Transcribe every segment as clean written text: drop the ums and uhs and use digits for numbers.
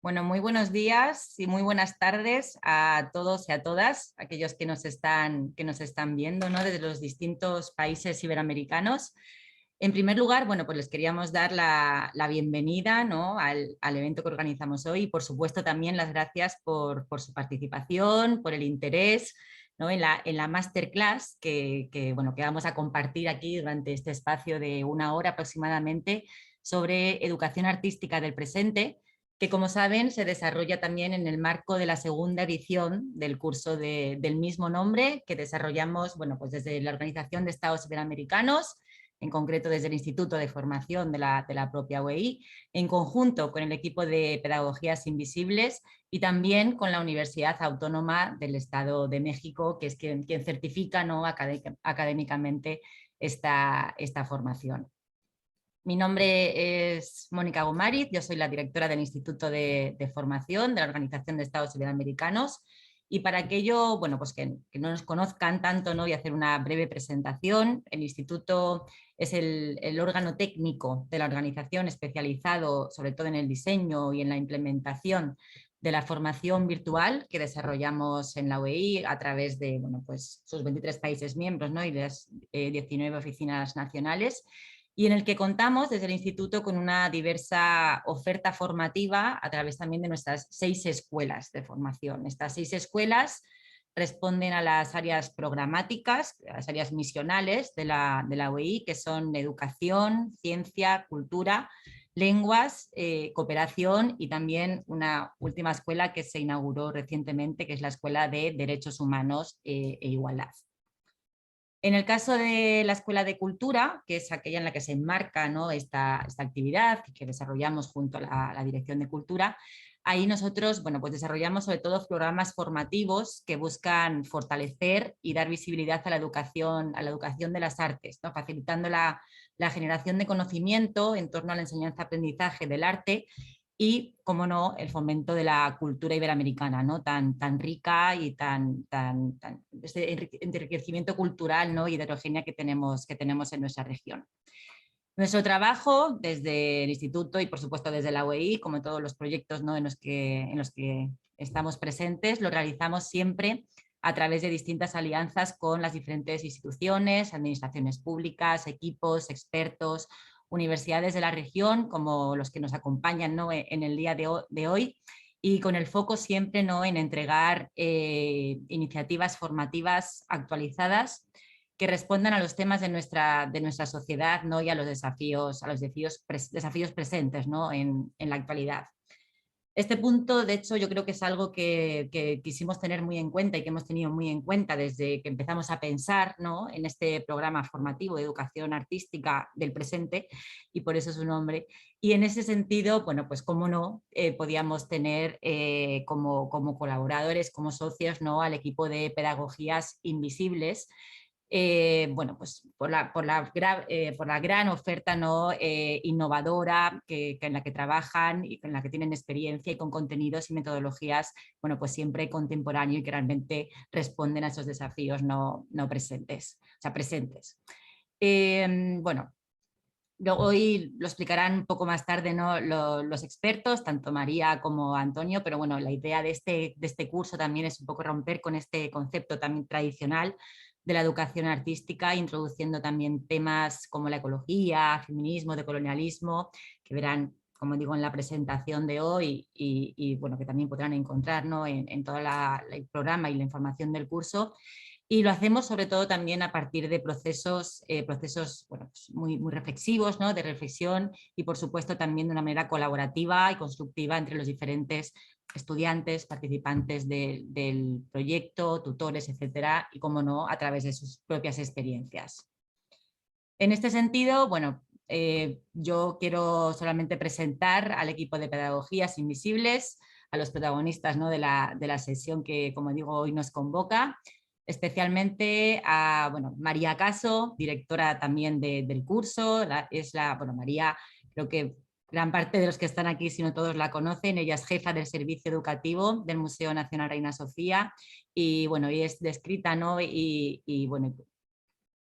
Bueno, muy buenos días y muy buenas tardes a todos y a todas, aquellos que nos están viendo, ¿no?, desde los distintos países iberoamericanos. En primer lugar, bueno, pues les queríamos dar la bienvenida, ¿no?, al evento que organizamos hoy y, por supuesto, también las gracias por su participación, por el interés, ¿no?, en la masterclass bueno, que vamos a compartir aquí durante este espacio de una hora aproximadamente sobre educación artística del presente, que, como saben, se desarrolla también en el marco de la segunda edición del curso del mismo nombre que desarrollamos, bueno, pues desde la Organización de Estados Iberoamericanos, en concreto desde el Instituto de Formación de la propia UEI, en conjunto con el equipo de Pedagogías Invisibles y también con la Universidad Autónoma del Estado de México, que es quien certifica, ¿no?, académicamente esta formación. Mi nombre es Mónica Gomariz, yo soy la directora del Instituto de Formación de la Organización de Estados Iberoamericanos, y para aquello, bueno, pues que no nos conozcan tanto, ¿no?, voy a hacer una breve presentación. El Instituto es el órgano técnico de la organización, especializado sobre todo en el diseño y en la implementación de la formación virtual que desarrollamos en la UEI a través de, bueno, pues sus 23 países miembros, ¿no?, y las 19 oficinas nacionales, y en el que contamos desde el Instituto con una diversa oferta formativa a través también de nuestras 6 escuelas de formación. Estas 6 escuelas responden a las áreas programáticas, a las áreas misionales de la UEI, que son educación, ciencia, cultura, lenguas, cooperación, y también una última escuela que se inauguró recientemente, que es la Escuela de Derechos Humanos e Igualdad. En el caso de la Escuela de Cultura, que es aquella en la que se enmarca, ¿no?, esta actividad que desarrollamos junto a la Dirección de Cultura, ahí nosotros, bueno, pues desarrollamos sobre todo programas formativos que buscan fortalecer y dar visibilidad a la educación de las artes, ¿no?, facilitando la generación de conocimiento en torno a la enseñanza-aprendizaje del arte y, como no, el fomento de la cultura iberoamericana, ¿no?, tan rica y ese enriquecimiento cultural, ¿no?, y heterogénea que tenemos en nuestra región. Nuestro trabajo desde el Instituto y, por supuesto, desde la UEI, como todos los proyectos, ¿no?, en los que estamos presentes, lo realizamos siempre a través de distintas alianzas con las diferentes instituciones, administraciones públicas, equipos, expertos, universidades de la región, como los que nos acompañan, ¿no?, en el día de hoy, y con el foco siempre, ¿no?, en entregar iniciativas formativas actualizadas que respondan a los temas de nuestra sociedad, ¿no?, y a los desafíos presentes, ¿no?, en la actualidad. Este punto, de hecho, yo creo que es algo que quisimos tener muy en cuenta y que hemos tenido muy en cuenta desde que empezamos a pensar, ¿no?, en este programa formativo de educación artística del presente, y por eso su nombre. Y en ese sentido, bueno, pues cómo no, podíamos tener como colaboradores, como socios, ¿no?, al equipo de Pedagogías Invisibles, bueno, pues por la gran oferta, ¿no?, innovadora en la que trabajan y en la que tienen experiencia, y con contenidos y metodologías, bueno, pues siempre contemporáneos y que realmente responden a esos desafíos no presentes, o sea, presentes. Bueno, hoy lo explicarán un poco más tarde, ¿no?, los expertos, tanto María como Antonio, pero bueno, la idea de este curso también es un poco romper con este concepto también tradicional de la educación artística, introduciendo también temas como la ecología, feminismo, decolonialismo, que verán, como digo, en la presentación de hoy y bueno, que también podrán encontrar, ¿no?, en todo el programa y la información del curso. Y lo hacemos sobre todo también a partir de procesos bueno, pues muy reflexivos, ¿no?, de reflexión, y por supuesto también de una manera colaborativa y constructiva entre los diferentes estudiantes, participantes del proyecto, tutores, etcétera, y, como no, a través de sus propias experiencias. En este sentido, bueno, yo quiero solamente presentar al equipo de Pedagogías Invisibles, a los protagonistas, ¿no?, de la sesión que, como digo, hoy nos convoca, especialmente a, bueno, María Caso, directora también del curso. Bueno, María, creo que gran parte de los que están aquí, si no todos, la conocen. Ella es jefa del servicio educativo del Museo Nacional Reina Sofía, y bueno, y es descrita, ¿no?, y bueno,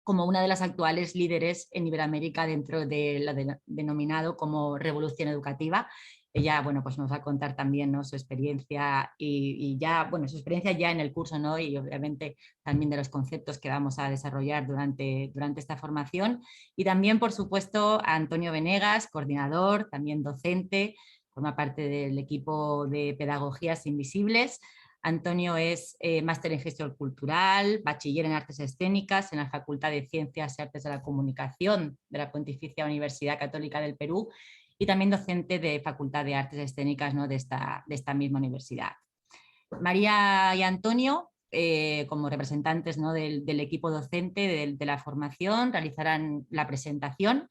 como una de las actuales líderes en Iberoamérica dentro de lo denominado como revolución educativa, ella, bueno, pues nos va a contar también, ¿no?, su experiencia y ya, bueno, su experiencia ya en el curso, ¿no?, y obviamente también de los conceptos que vamos a desarrollar durante esta formación. Y también, por supuesto, a Antonio Venegas, coordinador, también docente, forma parte del equipo de Pedagogías Invisibles. Antonio es máster en gestión cultural, bachiller en artes escénicas en la Facultad de Ciencias y Artes de la Comunicación de la Pontificia Universidad Católica del Perú y también docente de Facultad de Artes Escénicas, ¿no?, de esta misma universidad. María y Antonio, como representantes, ¿no?, del equipo docente de la formación, realizarán la presentación,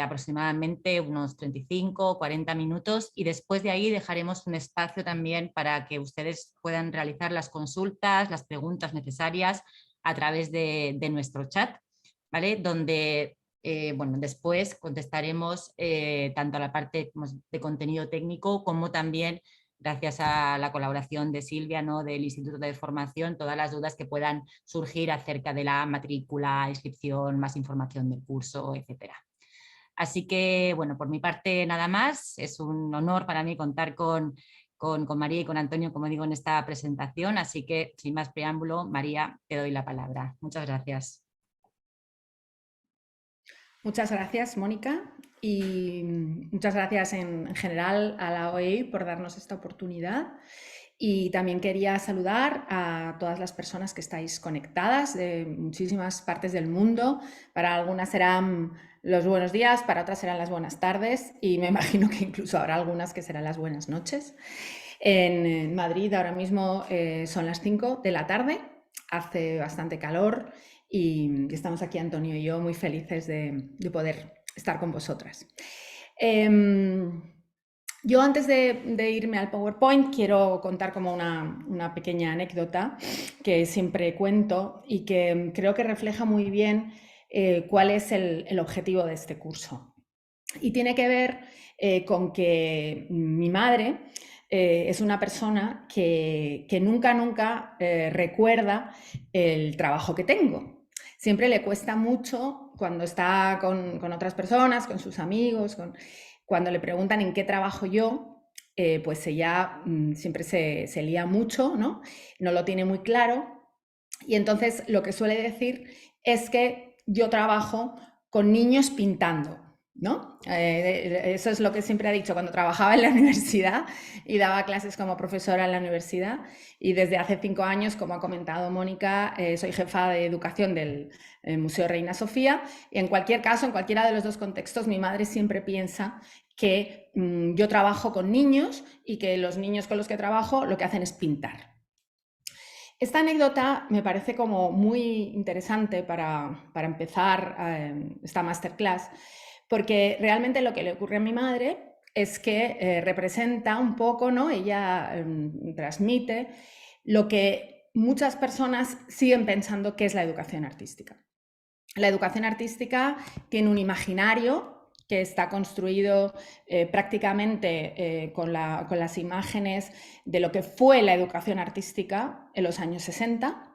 aproximadamente unos 35 o 40 minutos, y después de ahí dejaremos un espacio también para que ustedes puedan realizar las consultas, las preguntas necesarias a través de nuestro chat, ¿vale? Donde bueno, después contestaremos tanto a la parte de contenido técnico como también, gracias a la colaboración de Silvia, ¿no?, del Instituto de Formación, todas las dudas que puedan surgir acerca de la matrícula, inscripción, más información del curso, etcétera. Así que, bueno, por mi parte nada más. Es un honor para mí contar con María y con Antonio, como digo, en esta presentación. Así que, sin más preámbulo, María, te doy la palabra. Muchas gracias. Muchas gracias, Mónica, y muchas gracias en general a la OEI por darnos esta oportunidad. Y también quería saludar a todas las personas que estáis conectadas de muchísimas partes del mundo. Para algunas serán los buenos días, para otras serán las buenas tardes y me imagino que incluso habrá algunas que serán las buenas noches. En Madrid ahora mismo son las 5 de la tarde, hace bastante calor y estamos aquí, Antonio y yo, muy felices de poder estar con vosotras. Yo, antes de irme al PowerPoint, quiero contar como una pequeña anécdota que siempre cuento y que creo que refleja muy bien cuál es el objetivo de este curso. Y tiene que ver con que mi madre es una persona que nunca recuerda el trabajo que tengo. Siempre le cuesta mucho cuando está con otras personas, con sus amigos, cuando le preguntan en qué trabajo yo, pues ella siempre se lía mucho, ¿no? No lo tiene muy claro. Y entonces lo que suele decir es que yo trabajo con niños pintando, ¿no? Eso es lo que siempre ha dicho cuando trabajaba en la universidad y daba clases como profesora en la universidad. Y desde hace 5 años, como ha comentado Mónica, soy jefa de educación del Museo Reina Sofía. Y en cualquier caso, en cualquiera de los dos contextos, mi madre siempre piensa que yo trabajo con niños y que los niños con los que trabajo lo que hacen es pintar. Esta anécdota me parece como muy interesante para empezar esta masterclass, porque realmente lo que le ocurre a mi madre es que representa un poco, ¿no? Ella transmite lo que muchas personas siguen pensando que es la educación artística. La educación artística tiene un imaginario que está construido prácticamente con las imágenes de lo que fue la educación artística en los años 60,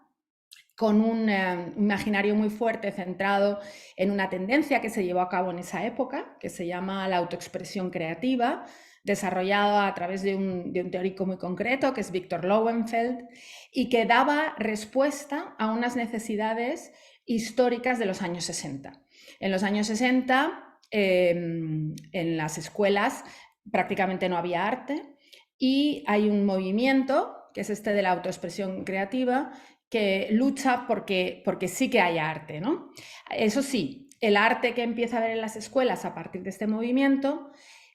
con un imaginario muy fuerte centrado en una tendencia que se llevó a cabo en esa época, que se llama la autoexpresión creativa, desarrollada a través de un teórico muy concreto, que es Victor Lowenfeld, y que daba respuesta a unas necesidades históricas de los años 60. En los años 60, en las escuelas prácticamente no había arte y hay un movimiento, que es este de la autoexpresión creativa, que lucha porque sí que haya arte, ¿no? Eso sí, el arte que empieza a haber en las escuelas a partir de este movimiento,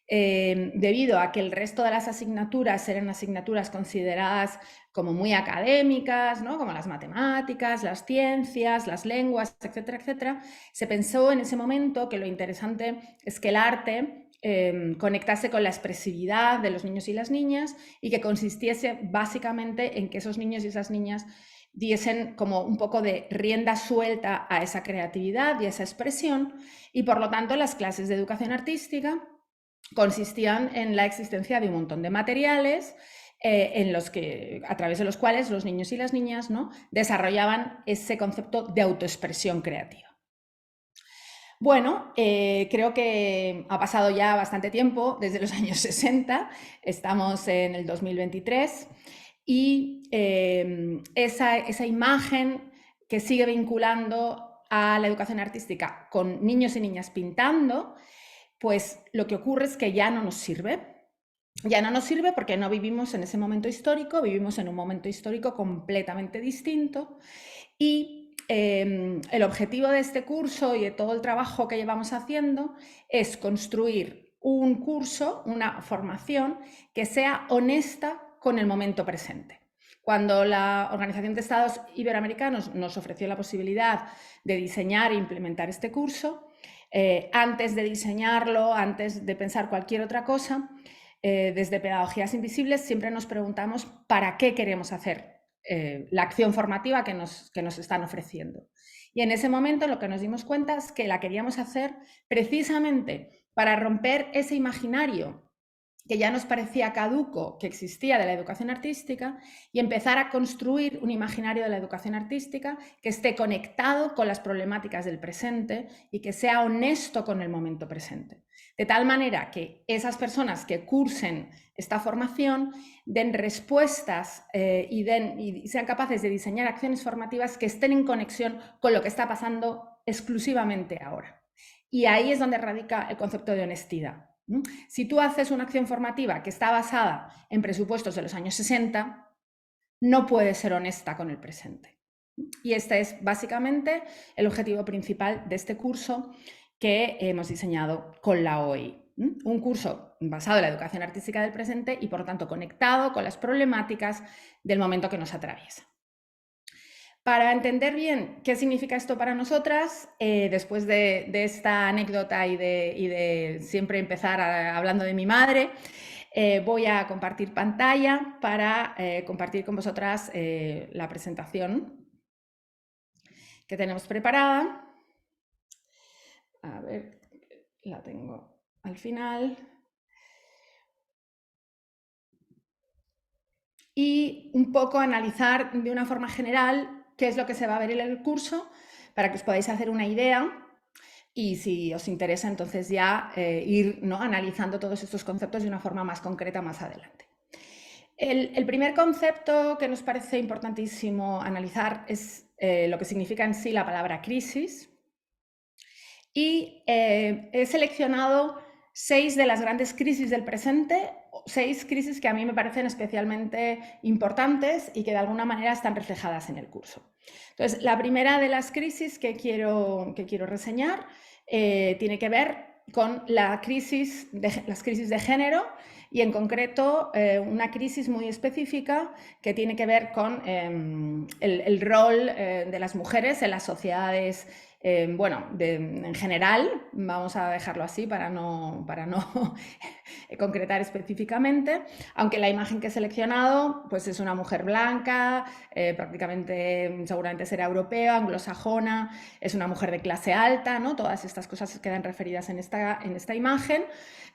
debido a que el resto de las asignaturas eran asignaturas consideradas como muy académicas, ¿no? Como las matemáticas, las ciencias, las lenguas, etcétera, etcétera, se pensó en ese momento que lo interesante es que el arte conectase con la expresividad de los niños y las niñas y que consistiese básicamente en que esos niños y esas niñas diesen como un poco de rienda suelta a esa creatividad y a esa expresión, y por lo tanto las clases de educación artística consistían en la existencia de un montón de materiales a través de los cuales los niños y las niñas, ¿no?, desarrollaban ese concepto de autoexpresión creativa. Bueno, creo que ha pasado ya bastante tiempo, desde los años 60, estamos en el 2023 y esa imagen que sigue vinculando a la educación artística con niños y niñas pintando, pues lo que ocurre es que ya no nos sirve. Ya no nos sirve porque no vivimos en ese momento histórico, vivimos en un momento histórico completamente distinto y el objetivo de este curso y de todo el trabajo que llevamos haciendo es construir un curso, una formación que sea honesta con el momento presente. Cuando la Organización de Estados Iberoamericanos nos ofreció la posibilidad de diseñar e implementar este curso, antes de diseñarlo, antes de pensar cualquier otra cosa, desde Pedagogías Invisibles siempre nos preguntamos para qué queremos hacer la acción formativa que nos están ofreciendo. Y en ese momento lo que nos dimos cuenta es que la queríamos hacer precisamente para romper ese imaginario que ya nos parecía caduco que existía de la educación artística y empezar a construir un imaginario de la educación artística que esté conectado con las problemáticas del presente y que sea honesto con el momento presente. De tal manera que esas personas que cursen esta formación den respuestas y sean capaces de diseñar acciones formativas que estén en conexión con lo que está pasando exclusivamente ahora. Y ahí es donde radica el concepto de honestidad. Si tú haces una acción formativa que está basada en presupuestos de los años 60, no puede ser honesta con el presente. Y este es básicamente el objetivo principal de este curso que hemos diseñado con la OI. Un curso basado en la educación artística del presente y por lo tanto conectado con las problemáticas del momento que nos atraviesa. Para entender bien qué significa esto para nosotras, después de esta anécdota y de siempre empezar hablando de mi madre, voy a compartir pantalla para compartir con vosotras la presentación que tenemos preparada. A ver, la tengo al final. Y un poco analizar de una forma general qué es lo que se va a ver en el curso para que os podáis hacer una idea y si os interesa entonces ya ir analizando todos estos conceptos de una forma más concreta más adelante. El primer concepto que nos parece importantísimo analizar es lo que significa en sí la palabra crisis y he seleccionado 6 de las grandes crisis del presente, 6 crisis que a mí me parecen especialmente importantes y que de alguna manera están reflejadas en el curso. Entonces, la primera de las crisis que quiero reseñar tiene que ver con las crisis de género y en concreto una crisis muy específica que tiene que ver con el rol de las mujeres en las sociedades en general, vamos a dejarlo así para no concretar específicamente, aunque la imagen que he seleccionado pues es una mujer blanca, prácticamente seguramente será europea, anglosajona, es una mujer de clase alta, ¿no? Todas estas cosas quedan referidas en esta imagen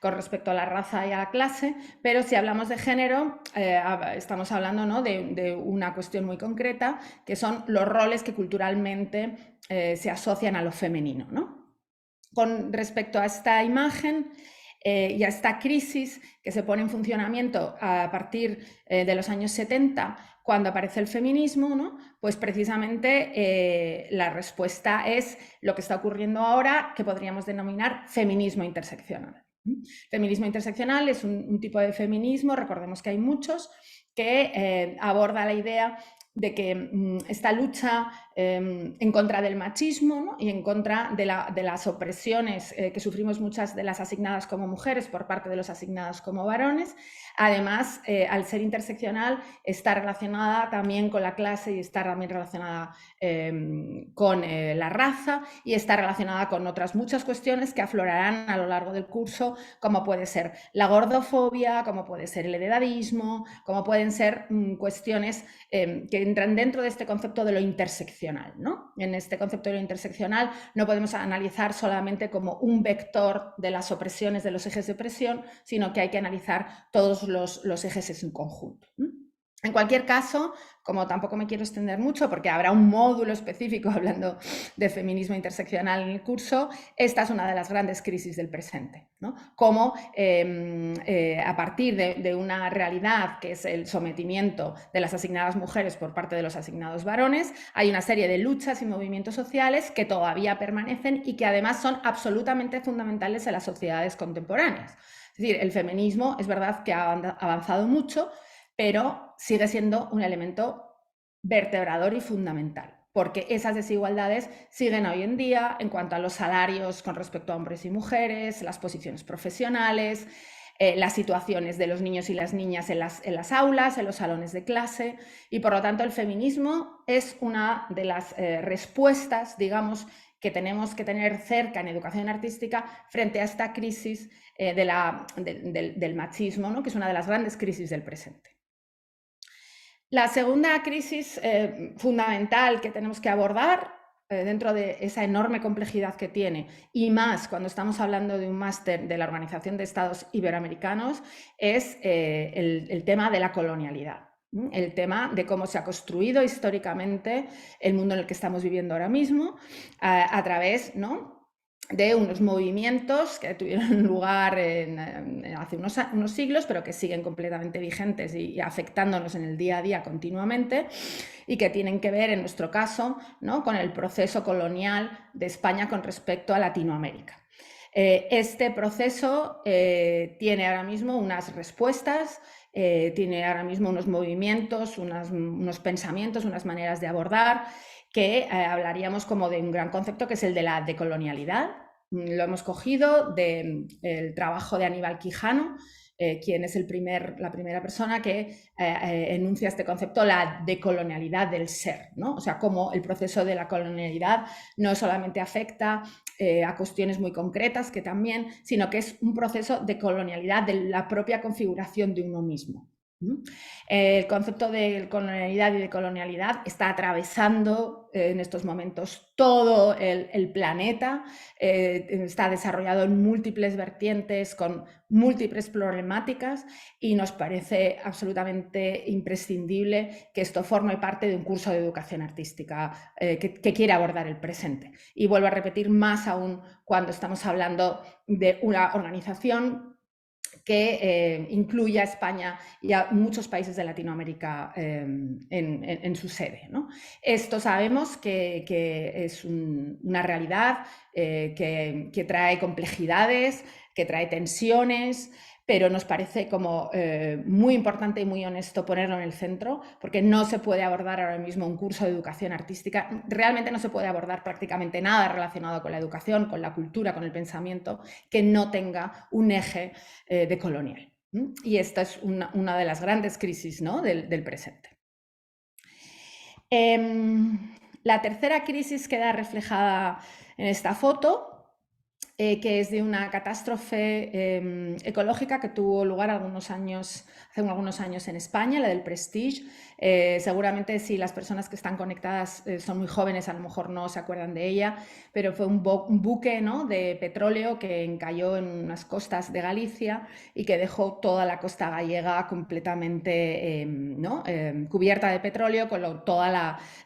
con respecto a la raza y a la clase, pero si hablamos de género, estamos hablando, ¿no?, de una cuestión muy concreta, que son los roles que culturalmente se asocian a lo femenino, ¿no? Con respecto a esta imagen y a esta crisis que se pone en funcionamiento a partir de los años 70, cuando aparece el feminismo, ¿no?, pues precisamente la respuesta es lo que está ocurriendo ahora, que podríamos denominar feminismo interseccional. Feminismo interseccional es un tipo de feminismo, recordemos que hay muchos, que aborda la idea de que esta lucha en contra del machismo, ¿no?, y en contra de las opresiones que sufrimos muchas de las asignadas como mujeres por parte de los asignados como varones, además, al ser interseccional, está relacionada también con la clase y está también relacionada con la raza y está relacionada con otras muchas cuestiones que aflorarán a lo largo del curso, como puede ser la gordofobia, como puede ser el edadismo, como pueden ser cuestiones que entran dentro de este concepto de lo interseccional, ¿no? En este concepto de lo interseccional no podemos analizar solamente como un vector de las opresiones de los ejes de opresión, sino que hay que analizar todos los ejes en conjunto. En cualquier caso, como tampoco me quiero extender mucho porque habrá un módulo específico hablando de feminismo interseccional en el curso, esta es una de las grandes crisis del presente, ¿no? Cómo a partir de una realidad que es el sometimiento de las asignadas mujeres por parte de los asignados varones, hay una serie de luchas y movimientos sociales que todavía permanecen y que además son absolutamente fundamentales en las sociedades contemporáneas. Es decir, el feminismo es verdad que ha avanzado mucho, pero sigue siendo un elemento vertebrador y fundamental, porque esas desigualdades siguen hoy en día en cuanto a los salarios con respecto a hombres y mujeres, las posiciones profesionales, las situaciones de los niños y las niñas en las aulas, en los salones de clase, y por lo tanto el feminismo es una de las respuestas, digamos, que tenemos que tener cerca en educación artística frente a esta crisis del machismo, ¿no? Que es una de las grandes crisis del presente. La segunda crisis fundamental que tenemos que abordar dentro de esa enorme complejidad que tiene, y más cuando estamos hablando de un máster de la Organización de Estados Iberoamericanos, es el tema de la colonialidad. El tema de cómo se ha construido históricamente el mundo en el que estamos viviendo ahora mismo a través, ¿no?, de unos movimientos que tuvieron lugar hace unos siglos, pero que siguen completamente vigentes y afectándonos en el día a día continuamente, y que tienen que ver, en nuestro caso, ¿no?, con el proceso colonial de España con respecto a Latinoamérica. Este proceso tiene ahora mismo unas respuestas, tiene ahora mismo unos movimientos, unos pensamientos, unas maneras de abordar, que hablaríamos como de un gran concepto, que es el de la decolonialidad. Lo hemos cogido del trabajo de Aníbal Quijano, quien es la primera persona que enuncia este concepto, la decolonialidad del ser, ¿no? O sea, cómo el proceso de la colonialidad no solamente afecta a cuestiones muy concretas, que también, sino que es un proceso de colonialidad de la propia configuración de uno mismo. El concepto de colonialidad y de colonialidad está atravesando en estos momentos todo el planeta, está desarrollado en múltiples vertientes, con múltiples problemáticas, y nos parece absolutamente imprescindible que esto forme parte de un curso de educación artística que quiere abordar el presente. Y vuelvo a repetir, más aún cuando estamos hablando de una organización que incluye a España y a muchos países de Latinoamérica en su sede, ¿no? Esto sabemos que es una realidad que trae complejidades, que trae tensiones, pero nos parece como muy importante y muy honesto ponerlo en el centro, porque no se puede abordar ahora mismo un curso de educación artística, realmente no se puede abordar prácticamente nada relacionado con la educación, con la cultura, con el pensamiento, que no tenga un eje decolonial. Y esta es una de las grandes crisis, ¿no?, del presente. La tercera crisis queda reflejada en esta foto, que es de una catástrofe ecológica que tuvo lugar hace algunos años en España, la del Prestige. Seguramente si las personas que están conectadas son muy jóvenes, a lo mejor no se acuerdan de ella, pero fue un buque, ¿no?, de petróleo que encalló en unas costas de Galicia y que dejó toda la costa gallega completamente ¿no?, cubierta de petróleo, con toda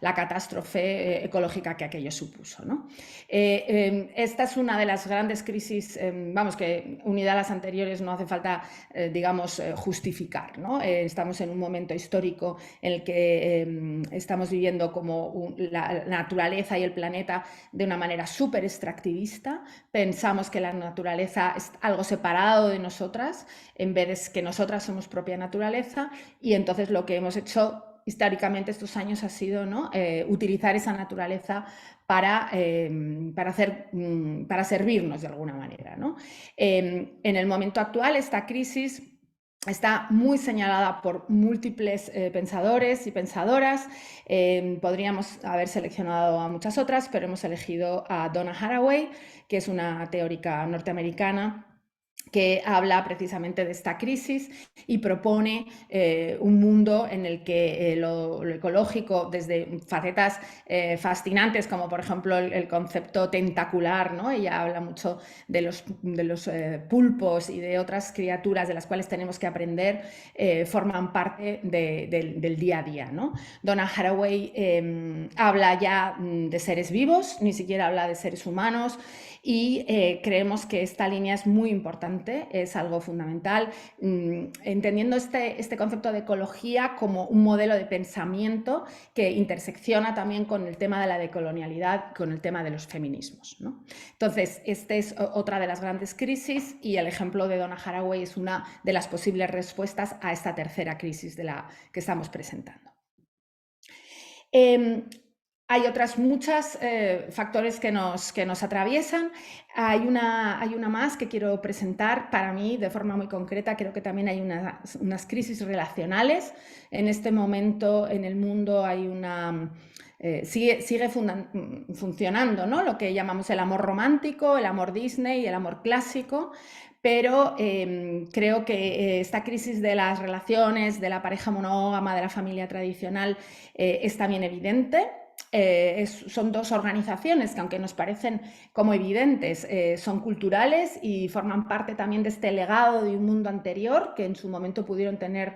la catástrofe ecológica que aquello supuso, ¿no? Esta es una de las grandes crisis, vamos, que unida a las anteriores no hace falta, digamos, justificar, ¿no? Estamos en un momento histórico en el que estamos viviendo como la naturaleza y el planeta de una manera súper extractivista. Pensamos que la naturaleza es algo separado de nosotras, en vez de que nosotras somos propia naturaleza, y entonces lo que hemos hecho históricamente estos años ha sido, ¿no?, utilizar esa naturaleza para servirnos de alguna manera, ¿no? En el momento actual, esta crisis está muy señalada por múltiples pensadores y pensadoras. Podríamos haber seleccionado a muchas otras, pero hemos elegido a Donna Haraway, que es una teórica norteamericana que habla precisamente de esta crisis y propone un mundo en el que lo ecológico, desde facetas fascinantes como por ejemplo el concepto tentacular, ¿no? Ella habla mucho de los pulpos y de otras criaturas de las cuales tenemos que aprender, forman parte del día a día, ¿no? Donna Haraway habla ya de seres vivos, ni siquiera habla de seres humanos, y creemos que esta línea es muy importante, es algo fundamental, entendiendo este concepto de ecología como un modelo de pensamiento que intersecciona también con el tema de la decolonialidad, con el tema de los feminismos, ¿no? Entonces, esta es otra de las grandes crisis y el ejemplo de Donna Haraway es una de las posibles respuestas a esta tercera crisis de la que estamos presentando. Hay otras muchas factores que nos atraviesan. Hay una más que quiero presentar para mí de forma muy concreta. Creo que también hay unas crisis relacionales. En este momento en el mundo hay una... sigue funcionando, ¿no? Lo que llamamos el amor romántico, el amor Disney, el amor clásico, pero creo que esta crisis de las relaciones, de la pareja monógama, de la familia tradicional, es también evidente. Son dos organizaciones que, aunque nos parecen como evidentes, son culturales y forman parte también de este legado de un mundo anterior que en su momento pudieron tener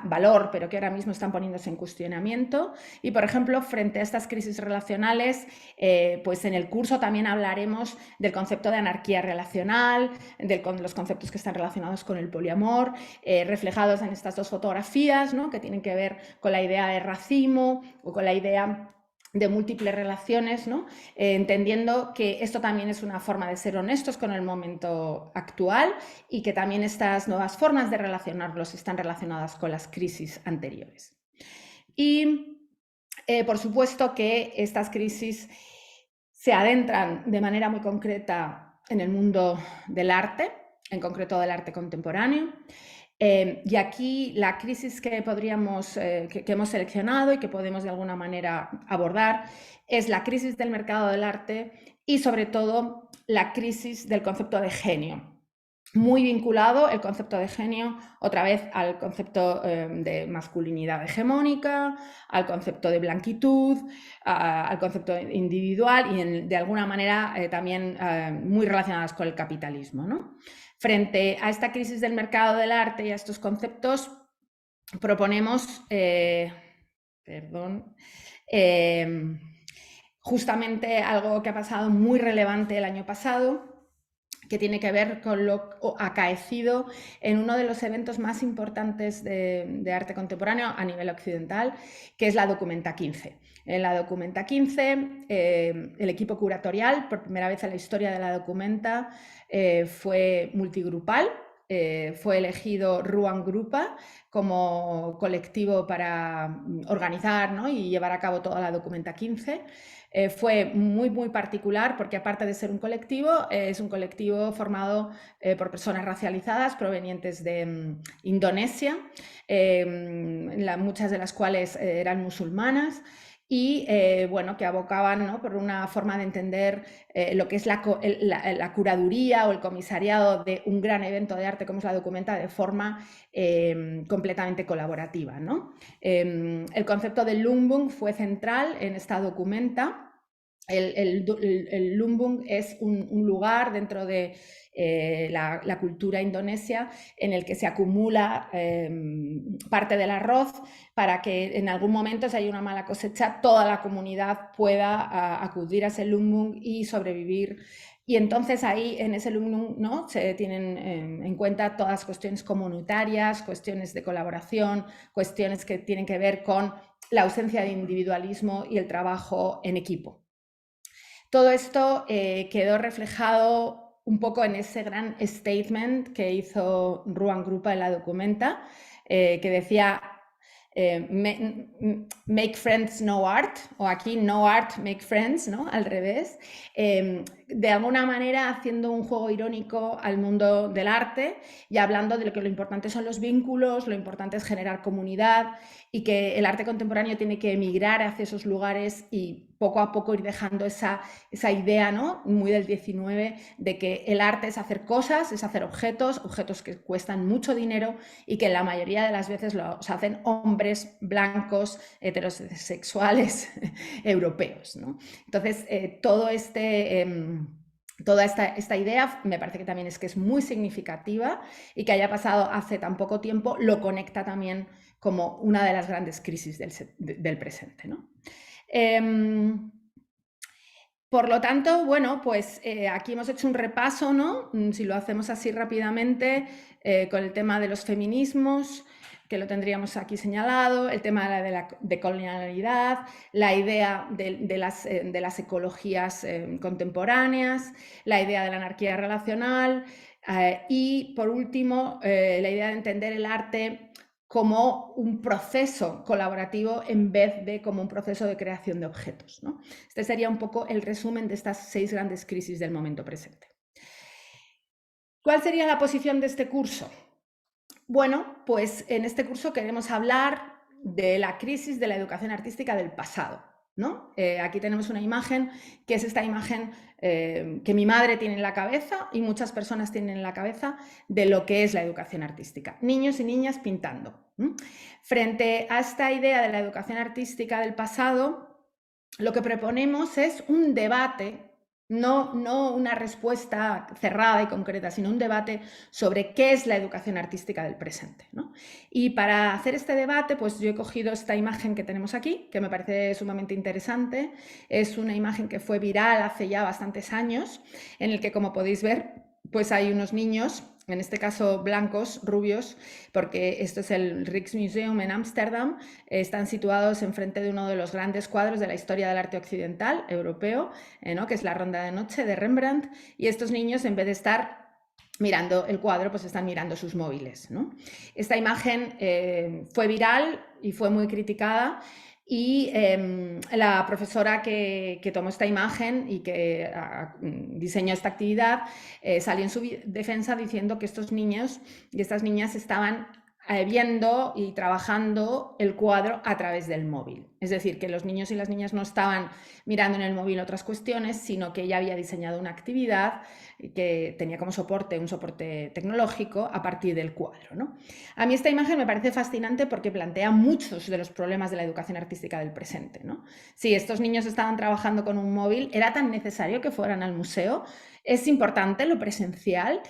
valor, pero que ahora mismo están poniéndose en cuestionamiento. Y, por ejemplo, frente a estas crisis relacionales, pues en el curso también hablaremos del concepto de anarquía relacional, de los conceptos que están relacionados con el poliamor, reflejados en estas dos fotografías, ¿no? Que tienen que ver con la idea de racimo o con la idea de múltiples relaciones, ¿no? Entendiendo que esto también es una forma de ser honestos con el momento actual y que también estas nuevas formas de relacionarlos están relacionadas con las crisis anteriores. Y por supuesto que estas crisis se adentran de manera muy concreta en el mundo del arte, en concreto del arte contemporáneo. Y aquí la crisis que hemos seleccionado y que podemos de alguna manera abordar es la crisis del mercado del arte y sobre todo la crisis del concepto de genio. Muy vinculado el concepto de genio otra vez al concepto de masculinidad hegemónica, al concepto de blanquitud, al concepto individual y de alguna manera también muy relacionadas con el capitalismo, ¿no? Frente a esta crisis del mercado del arte y a estos conceptos, proponemos, justamente algo que ha pasado muy relevante el año pasado, que tiene que ver con lo acaecido en uno de los eventos más importantes de arte contemporáneo a nivel occidental, que es la Documenta 15. En la Documenta 15, el equipo curatorial, por primera vez en la historia de la Documenta, fue multigrupal. Fue elegido Ruan Grupa como colectivo para organizar, ¿no? Y llevar a cabo toda la Documenta 15. Fue muy, muy particular porque aparte de ser un colectivo, es un colectivo formado por personas racializadas provenientes de Indonesia, muchas de las cuales eran musulmanas, y bueno, que abocaban, ¿no? Por una forma de entender lo que es la curaduría o el comisariado de un gran evento de arte como es la Documenta de forma completamente colaborativa, ¿no? El concepto del Lumbung fue central en esta Documenta. El Lumbung es un lugar dentro de la cultura indonesia en el que se acumula parte del arroz para que en algún momento, si hay una mala cosecha, toda la comunidad pueda acudir a ese lumbung y sobrevivir. Y entonces ahí en ese lumbung, ¿no? Se tienen en cuenta todas las cuestiones comunitarias, cuestiones de colaboración, cuestiones que tienen que ver con la ausencia de individualismo y el trabajo en equipo. Todo esto quedó reflejado un poco en ese gran statement que hizo Ruan Grupa en la Documenta, que decía make friends, no art, o aquí no art, make friends, ¿no? Al revés, de alguna manera haciendo un juego irónico al mundo del arte y hablando de lo que lo importante son los vínculos, lo importante es generar comunidad y que el arte contemporáneo tiene que emigrar hacia esos lugares y poco a poco ir dejando esa idea, ¿no?, muy del 19, de que el arte es hacer cosas, es hacer objetos que cuestan mucho dinero y que la mayoría de las veces los hacen hombres blancos, heterosexuales, europeos, ¿no? Entonces, toda esta idea me parece que también es muy significativa y que haya pasado hace tan poco tiempo lo conecta también como una de las grandes crisis del presente, ¿no? Por lo tanto, bueno, pues aquí hemos hecho un repaso, ¿no? Si lo hacemos así rápidamente, con el tema de los feminismos, que lo tendríamos aquí señalado, el tema de la decolonialidad, la idea de las ecologías contemporáneas, la idea de la anarquía relacional y, por último, la idea de entender el arte como un proceso colaborativo en vez de como un proceso de creación de objetos, ¿no? Este sería un poco el resumen de estas 6 grandes crisis del momento presente. ¿Cuál sería la posición de este curso? Bueno, pues en este curso queremos hablar de la crisis de la educación artística del pasado, ¿no? Aquí tenemos una imagen que es esta imagen que mi madre tiene en la cabeza y muchas personas tienen en la cabeza de lo que es la educación artística. Niños y niñas pintando. Frente a esta idea de la educación artística del pasado, lo que proponemos es un debate, no una respuesta cerrada y concreta, sino un debate sobre qué es la educación artística del presente, ¿no? Y para hacer este debate, pues yo he cogido esta imagen que tenemos aquí, que me parece sumamente interesante. Es una imagen que fue viral hace ya bastantes años, en el que, como podéis ver, pues hay unos niños, en este caso blancos, rubios, porque esto es el Rijksmuseum en Ámsterdam, están situados enfrente de uno de los grandes cuadros de la historia del arte occidental europeo, ¿no?, que es La Ronda de Noche de Rembrandt, y estos niños, en vez de estar mirando el cuadro, pues están mirando sus móviles, ¿no? Esta imagen fue viral y fue muy criticada, y la profesora que tomó esta imagen y que diseñó esta actividad salió en su defensa diciendo que estos niños y estas niñas estaban viendo y trabajando el cuadro a través del móvil. Es decir, que los niños y las niñas no estaban mirando en el móvil otras cuestiones, sino que ella había diseñado una actividad que tenía como soporte un soporte tecnológico a partir del cuadro, ¿no? A mí esta imagen me parece fascinante porque plantea muchos de los problemas de la educación artística del presente, ¿no? Si estos niños estaban trabajando con un móvil, ¿era tan necesario que fueran al museo? ¿Es importante lo presencial?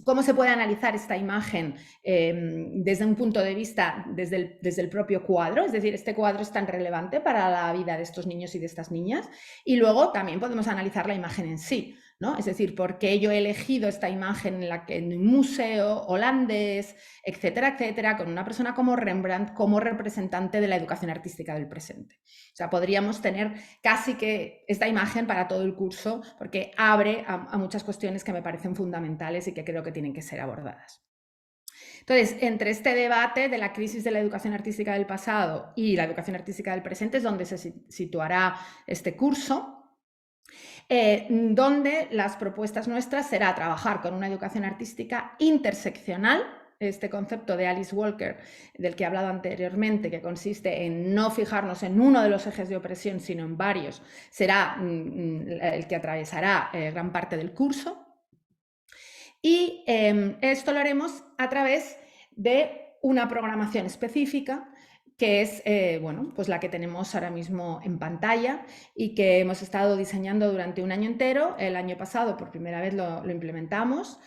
¿Cómo se puede analizar esta imagen desde un punto de vista, desde el propio cuadro? Es decir, ¿este cuadro es tan relevante para la vida de estos niños y de estas niñas? Y luego también podemos analizar la imagen en sí, ¿no? Es decir, ¿por qué yo he elegido esta imagen en un museo holandés, etcétera, etcétera, con una persona como Rembrandt como representante de la educación artística del presente? O sea, podríamos tener casi que esta imagen para todo el curso porque abre a muchas cuestiones que me parecen fundamentales y que creo que tienen que ser abordadas. Entonces, entre este debate de la crisis de la educación artística del pasado y la educación artística del presente es donde se situará este curso, donde las propuestas nuestras será trabajar con una educación artística interseccional, este concepto de Alice Walker del que he hablado anteriormente, que consiste en no fijarnos en uno de los ejes de opresión, sino en varios, será el que atravesará gran parte del curso. Y esto lo haremos a través de una programación específica que es bueno, pues la que tenemos ahora mismo en pantalla y que hemos estado diseñando durante un año entero. El año pasado por primera vez lo implementamos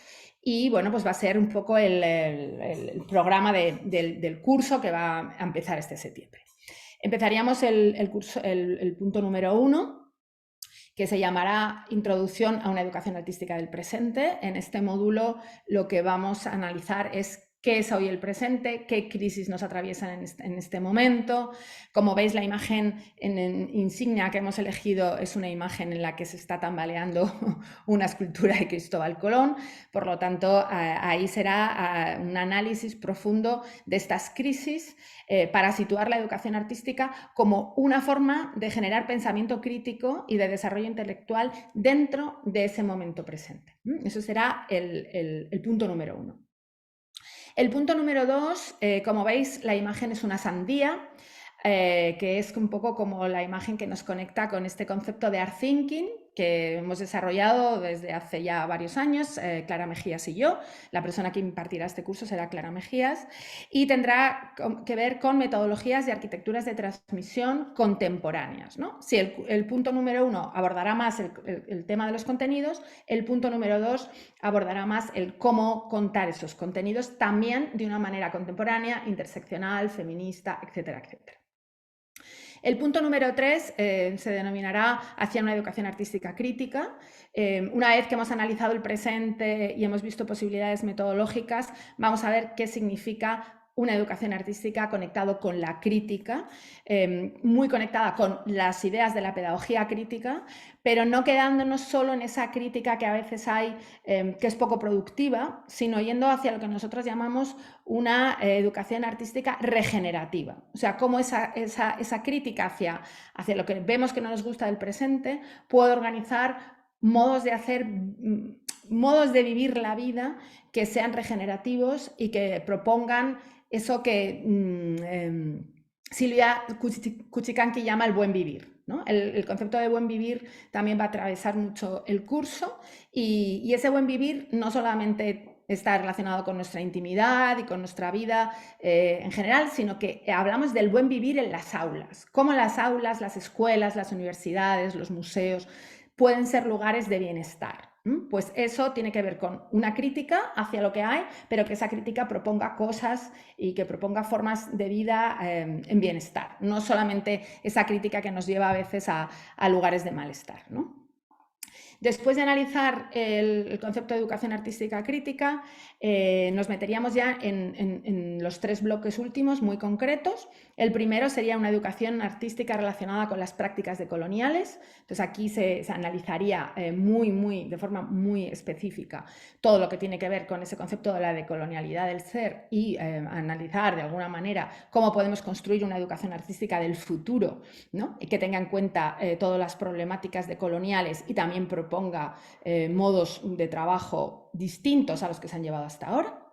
y bueno, pues va a ser un poco el programa del curso que va a empezar este septiembre. Empezaríamos el punto número 1, que se llamará Introducción a una educación artística del presente. En este módulo lo que vamos a analizar es qué es hoy el presente, qué crisis nos atraviesan en este momento. Como veis, la imagen en insignia que hemos elegido es una imagen en la que se está tambaleando una escultura de Cristóbal Colón. Por lo tanto, ahí será un análisis profundo de estas crisis para situar la educación artística como una forma de generar pensamiento crítico y de desarrollo intelectual dentro de ese momento presente. Eso será el punto número 1. El punto número 2, como veis, la imagen es una sandía, que es un poco como la imagen que nos conecta con este concepto de art thinking que hemos desarrollado desde hace ya varios años, Clara Mejías y yo. La persona que impartirá este curso será Clara Mejías y tendrá que ver con metodologías y arquitecturas de transmisión contemporáneas, ¿no? Si el punto número 1 abordará más el tema de los contenidos, el punto número 2 abordará más el cómo contar esos contenidos también de una manera contemporánea, interseccional, feminista, etcétera, etcétera. El punto número 3 se denominará hacia una educación artística crítica. Una vez que hemos analizado el presente y hemos visto posibilidades metodológicas, vamos a ver qué significa una educación artística conectado con la crítica, muy conectada con las ideas de la pedagogía crítica, pero no quedándonos solo en esa crítica que a veces hay, que es poco productiva, sino yendo hacia lo que nosotros llamamos una educación artística regenerativa. O sea, cómo esa crítica hacia lo que vemos que no nos gusta del presente puede organizar modos de hacer, modos de vivir la vida que sean regenerativos y que propongan eso que Silvia Kuchikanki llama el buen vivir, ¿no? El concepto de buen vivir también va a atravesar mucho el curso y ese buen vivir no solamente está relacionado con nuestra intimidad y con nuestra vida en general, sino que hablamos del buen vivir en las aulas, cómo las aulas, las escuelas, las universidades, los museos pueden ser lugares de bienestar. Pues eso tiene que ver con una crítica hacia lo que hay, pero que esa crítica proponga cosas y que proponga formas de vida en bienestar, no solamente esa crítica que nos lleva a veces a lugares de malestar, ¿no? Después de analizar el concepto de educación artística crítica, nos meteríamos ya en los 3 bloques últimos muy concretos. El primero sería una educación artística relacionada con las prácticas decoloniales. Entonces aquí se analizaría de forma muy específica todo lo que tiene que ver con ese concepto de la decolonialidad del ser y analizar de alguna manera cómo podemos construir una educación artística del futuro, ¿no? Y que tenga en cuenta todas las problemáticas decoloniales y también proponga modos de trabajo distintos a los que se han llevado hasta ahora.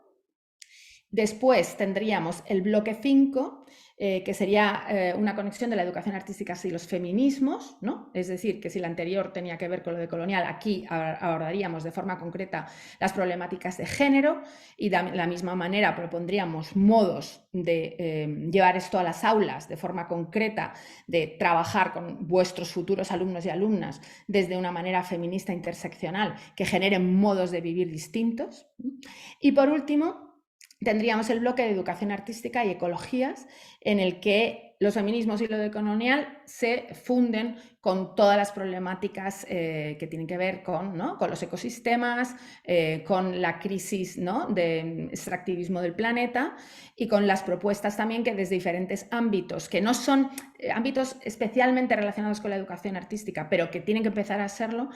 Después tendríamos el bloque 5, que sería una conexión de la educación artística y los feminismos, ¿no? Es decir, que si la anterior tenía que ver con lo de colonial, aquí abordaríamos de forma concreta las problemáticas de género y de la misma manera propondríamos modos de llevar esto a las aulas de forma concreta, de trabajar con vuestros futuros alumnos y alumnas desde una manera feminista interseccional que generen modos de vivir distintos. Y por último, tendríamos el bloque de educación artística y ecologías, en el que los feminismos y lo decolonial se funden con todas las problemáticas que tienen que ver con, ¿no? Con los ecosistemas, con la crisis, ¿no? de extractivismo del planeta y con las propuestas también que desde diferentes ámbitos, que no son ámbitos especialmente relacionados con la educación artística, pero que tienen que empezar a serlo,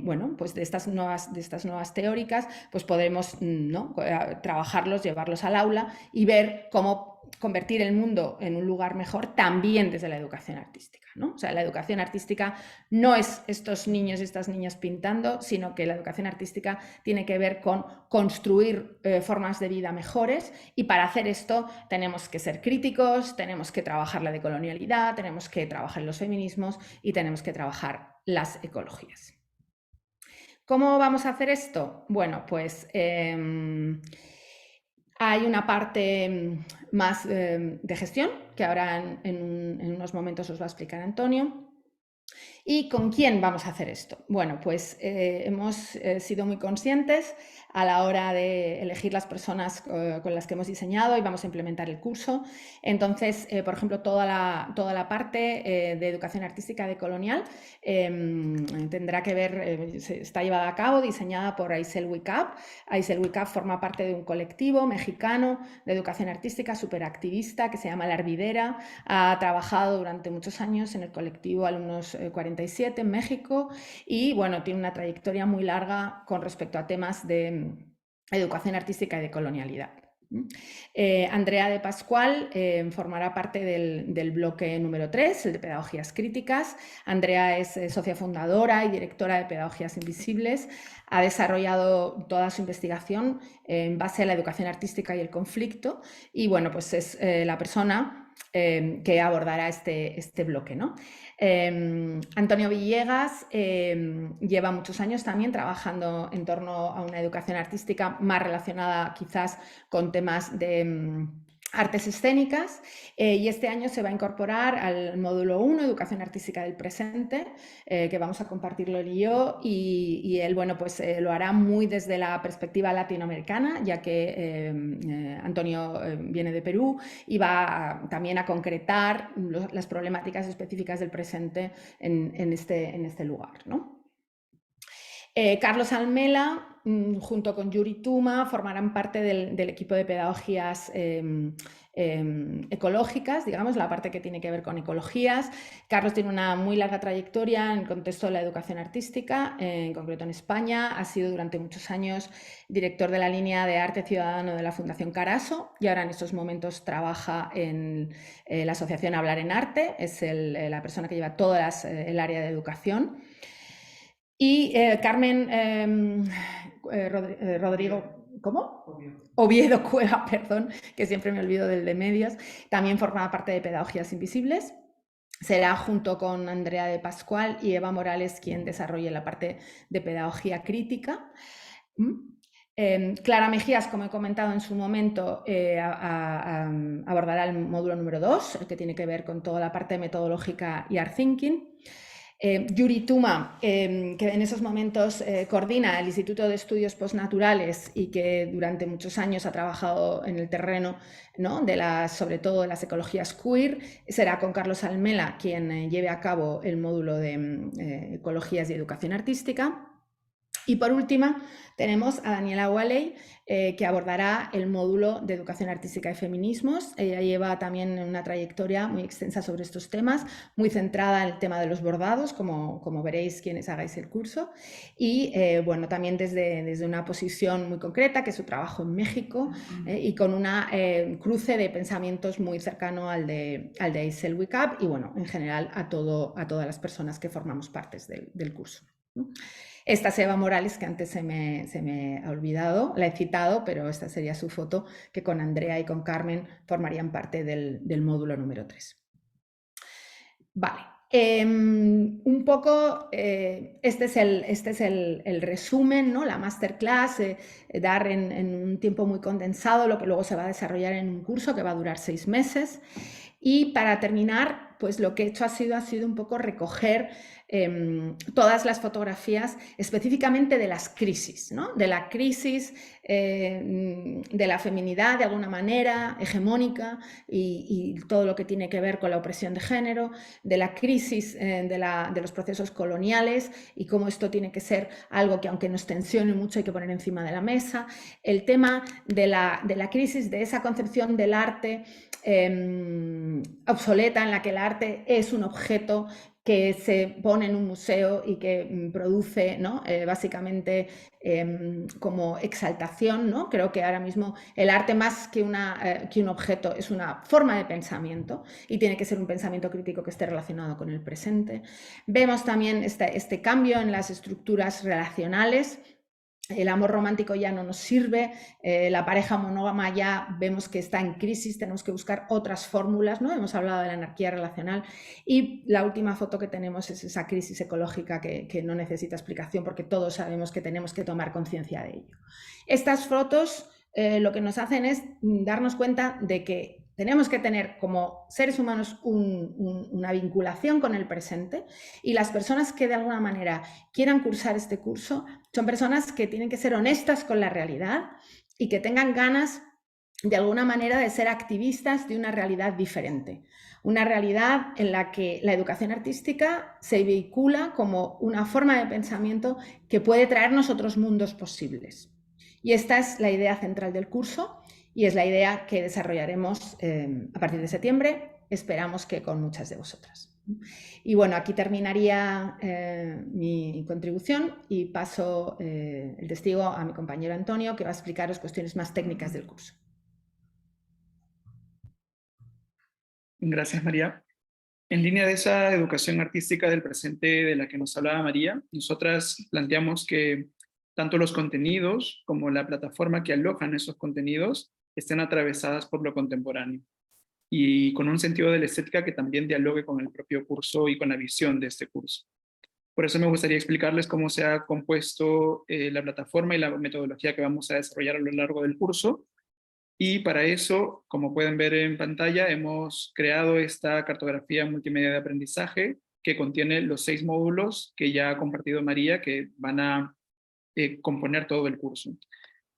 bueno, pues de estas nuevas teóricas, pues podemos, ¿no? trabajarlos, llevarlos al aula y ver cómo convertir el mundo en un lugar mejor también desde la educación artística, ¿no? O sea, la educación artística no es estos niños y estas niñas pintando, sino que la educación artística tiene que ver con construir formas de vida mejores, y para hacer esto tenemos que ser críticos, tenemos que trabajar la decolonialidad, tenemos que trabajar los feminismos y tenemos que trabajar las ecologías. ¿Cómo vamos a hacer esto? Bueno, pues hay una parte más de gestión, que ahora en unos momentos os va a explicar Antonio, ¿Y con quién vamos a hacer esto? Bueno, pues hemos sido muy conscientes a la hora de elegir las personas con las que hemos diseñado y vamos a implementar el curso. Entonces, por ejemplo, toda la parte de educación artística de Colonial tendrá que ver, está llevada a cabo, diseñada por Aisel Wicap. Aisel Wicap forma parte de un colectivo mexicano de educación artística súper activista que se llama La Hervidera. Ha trabajado durante muchos años en el colectivo Alumnos 47 en México y bueno, tiene una trayectoria muy larga con respecto a temas de educación artística y de colonialidad. Andrea de Pascual formará parte del bloque número 3, el de Pedagogías Críticas. Andrea es socia fundadora y directora de Pedagogías Invisibles. Ha desarrollado toda su investigación en base a la educación artística y el conflicto y bueno, pues es la persona que abordará este bloque, ¿no? Antonio Villegas lleva muchos años también trabajando en torno a una educación artística más relacionada quizás con temas de artes escénicas y este año se va a incorporar al módulo 1, Educación Artística del Presente, que vamos a compartirlo él y yo, y él, bueno, pues lo hará muy desde la perspectiva latinoamericana, ya que Antonio viene de Perú y va también a concretar las problemáticas específicas del presente en este lugar, ¿no? Carlos Almela, junto con Yuri Tuma, formarán parte del equipo de pedagogías ecológicas, digamos, la parte que tiene que ver con ecologías. Carlos tiene una muy larga trayectoria en el contexto de la educación artística, en concreto en España. Ha sido durante muchos años director de la línea de arte ciudadano de la Fundación Caraso y ahora en estos momentos trabaja en la asociación Hablar en Arte. Es la persona que lleva todo el área de educación. Y Carmen Rodrigo, ¿cómo? Oviedo Cueva, perdón, que siempre me olvido del de medios, también forma parte de Pedagogías Invisibles. Será junto con Andrea de Pascual y Eva Morales quien desarrolle la parte de pedagogía crítica. Clara Mejías, como he comentado en su momento, abordará el módulo número 2, el que tiene que ver con toda la parte metodológica y art thinking. Yuri Tuma, que en esos momentos coordina el Instituto de Estudios Postnaturales y que durante muchos años ha trabajado en el terreno, ¿no?, sobre todo de las ecologías queer. Será con Carlos Almela quien lleve a cabo el módulo de ecologías y educación artística. Y por último, tenemos a Daniela Waley, que abordará el módulo de Educación Artística y Feminismos. Ella lleva también una trayectoria muy extensa sobre estos temas, muy centrada en el tema de los bordados, como veréis quienes hagáis el curso. Y bueno, también desde una posición muy concreta, que es su trabajo en México, y con una cruce de pensamientos muy cercano al de Aisel Wicap y bueno, en general a todas las personas que formamos parte del curso. Esta es Eva Morales, que antes se me ha olvidado, la he citado, pero esta sería su foto, que con Andrea y con Carmen formarían parte del módulo número 3. Vale, un poco este es el resumen, ¿no?, la masterclass, dar en un tiempo muy condensado lo que luego se va a desarrollar en un curso que va a durar 6 meses. Y para terminar, pues lo que he hecho ha sido un poco recoger todas las fotografías específicamente de las crisis, ¿no?, de la crisis de la feminidad de alguna manera hegemónica y todo lo que tiene que ver con la opresión de género, de la crisis de los procesos coloniales y cómo esto tiene que ser algo que aunque nos tensione mucho hay que poner encima de la mesa, el tema de la crisis de esa concepción del arte obsoleta en la que el arte es un objeto que se pone en un museo y que produce, ¿no?, básicamente como exaltación, ¿no? Creo que ahora mismo el arte más que un objeto es una forma de pensamiento y tiene que ser un pensamiento crítico que esté relacionado con el presente. Vemos también este cambio en las estructuras relacionales. El amor romántico ya no nos sirve, la pareja monógama ya vemos que está en crisis, tenemos que buscar otras fórmulas, ¿no? Hemos hablado de la anarquía relacional y la última foto que tenemos es esa crisis ecológica que no necesita explicación porque todos sabemos que tenemos que tomar conciencia de ello. Estas fotos lo que nos hacen es darnos cuenta de que tenemos que tener como seres humanos una vinculación con el presente, y las personas que de alguna manera quieran cursar este curso son personas que tienen que ser honestas con la realidad y que tengan ganas de alguna manera de ser activistas de una realidad diferente. Una realidad en la que la educación artística se vehicula como una forma de pensamiento que puede traernos otros mundos posibles. Y esta es la idea central del curso y es la idea que desarrollaremos a partir de septiembre. Esperamos que con muchas de vosotras. Y bueno, aquí terminaría mi contribución y paso el testigo a mi compañero Antonio, que va a explicaros cuestiones más técnicas del curso. Gracias, María. En línea de esa educación artística del presente de la que nos hablaba María, nosotras planteamos que tanto los contenidos como la plataforma que alojan esos contenidos estén atravesadas por lo contemporáneo y con un sentido de la estética que también dialogue con el propio curso y con la visión de este curso. Por eso me gustaría explicarles cómo se ha compuesto la plataforma y la metodología que vamos a desarrollar a lo largo del curso. Y para eso, como pueden ver en pantalla, hemos creado esta cartografía multimedia de aprendizaje que contiene los 6 módulos que ya ha compartido María, que van a componer todo el curso.